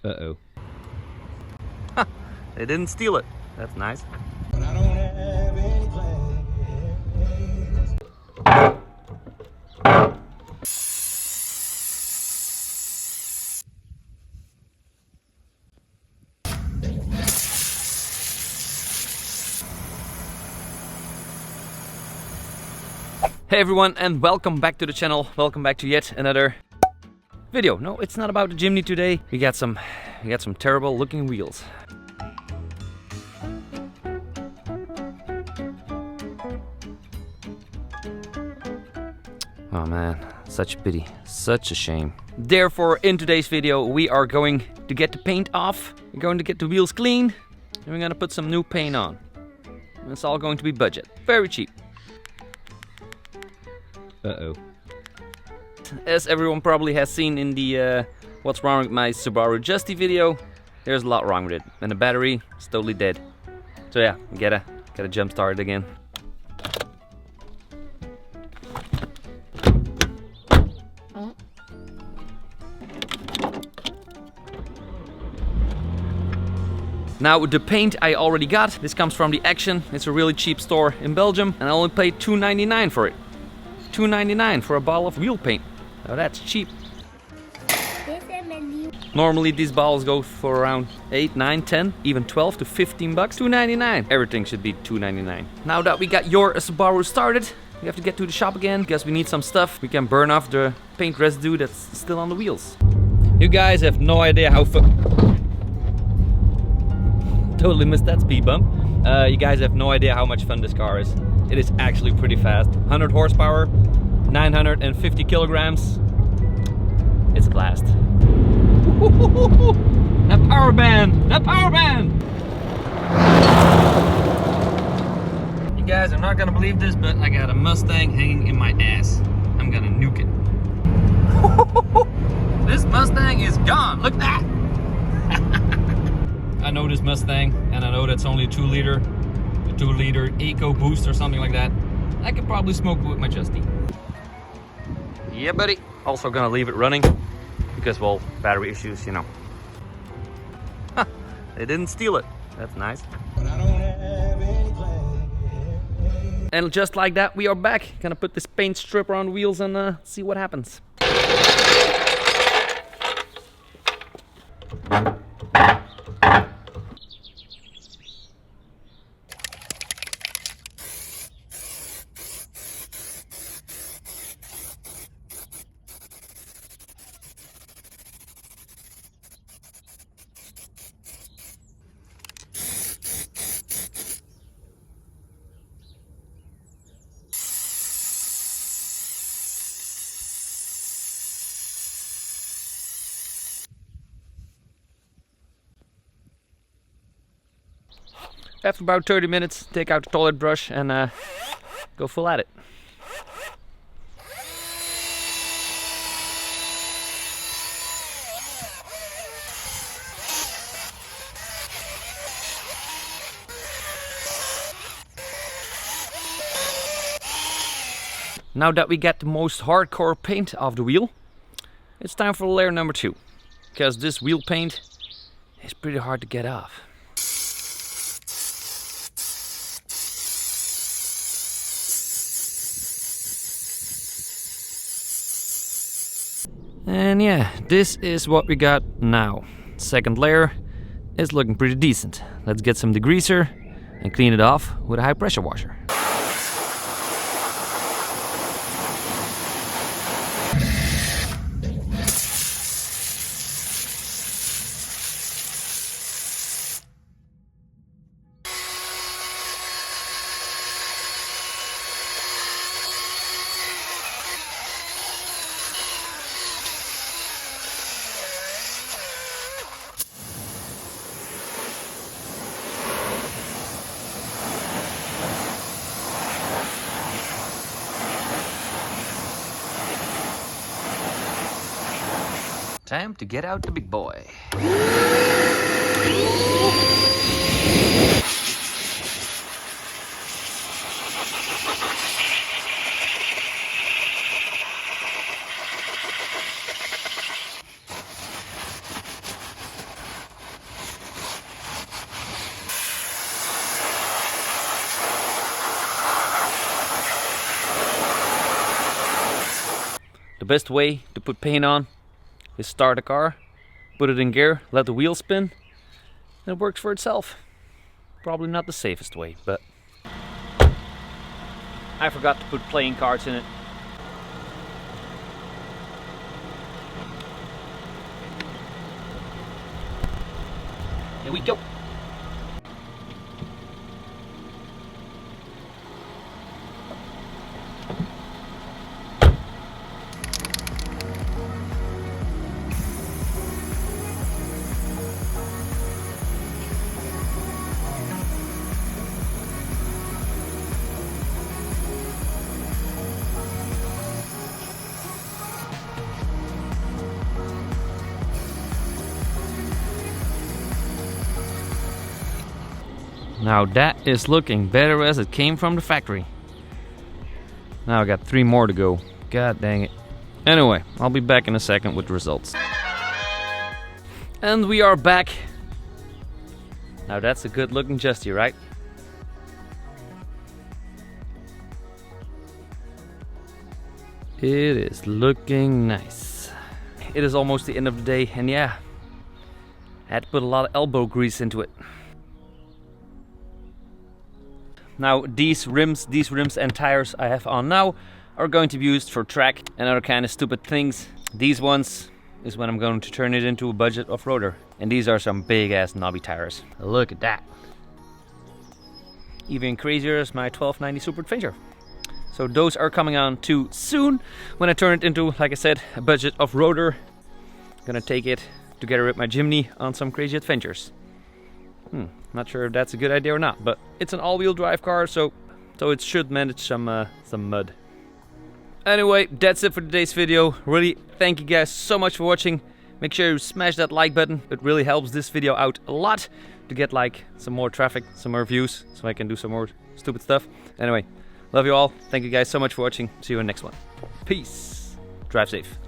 Uh-oh. Ha! They didn't steal it. That's nice. But I don't have any plans. Hey everyone, and welcome back to the channel. Welcome back to yet another video. No, it's not about the chimney today. We got some terrible looking wheels. Oh man, such a pity, such a shame. Therefore, in today's video, we are going to get the paint off. We're going to get the wheels clean, and we're gonna put some new paint on. And it's all going to be budget, very cheap. Uh-oh. As everyone probably has seen in the what's wrong with my Subaru Justy video, there's a lot wrong with it, and the battery is totally dead. So yeah, we gotta jump start it again. Now the paint I already got. This comes from the Action. It's a really cheap store in Belgium, and I only paid $2.99 for it. $2.99 for a bottle of wheel paint. Now that's cheap. Normally these bottles go for around 8, 9, 10, even 12 to 15 bucks. $2.99. Everything should be $2.99. Now that we got your Subaru started, we have to get to the shop again because we need some stuff. We can burn off the paint residue that's still on the wheels. You guys have no idea how totally missed that speed bump. You guys have no idea how much fun this car is. It is actually pretty fast. 100 horsepower, 950 kilograms. It's a blast. That power band! That power band! You guys are not gonna believe this, but I got a Mustang hanging in my ass. I'm gonna nuke it. This Mustang is gone. Look at that! I know this Mustang, and I know that's only a 2-liter Eco Boost or something like that. I could probably smoke it with my Justy. Yeah, buddy. Also gonna leave it running because, well, battery issues, you know. Ha! They didn't steal it. That's nice. But I don't have any plans. And just like that, we are back. Gonna put this paint strip around the wheels and see what happens. After about 30 minutes, take out the toilet brush and go full at it. Now that we get the most hardcore paint off the wheel, it's time for layer number 2. Because this wheel paint is pretty hard to get off. And yeah, this is what we got now. Second layer is looking pretty decent. Let's get some degreaser and clean it off with a high pressure washer. Time to get out the big boy. best way to put paint on is start the car, put it in gear, let the wheels spin, and it works for itself. Probably not the safest way, but I forgot to put playing cards in it. Here we go. Now that is looking better as it came from the factory. Now I got 3 more to go. God dang it. Anyway, I'll be back in a second with the results. And we are back. Now that's a good looking Justy, right? It is looking nice. It is almost the end of the day, and yeah, I had to put a lot of elbow grease into it. Now these rims and tires I have on now are going to be used for track and other kind of stupid things. These ones is when I'm going to turn it into a budget off-roader. And these are some big ass knobby tires. Look at that. Even crazier is my 1290 Super Adventure. So those are coming on too soon when I turn it into, like I said, a budget off-roader. Gonna take it together with my Jimny on some crazy adventures. Not sure if that's a good idea or not, but it's an all-wheel drive car, so it should manage some mud. Anyway, that's it for today's video. Really, thank you guys so much for watching. Make sure you smash that like button. It really helps this video out a lot to get like some more traffic, some more views, so I can do some more stupid stuff. Anyway, love you all. Thank you guys so much for watching. See you in the next one. Peace. Drive safe.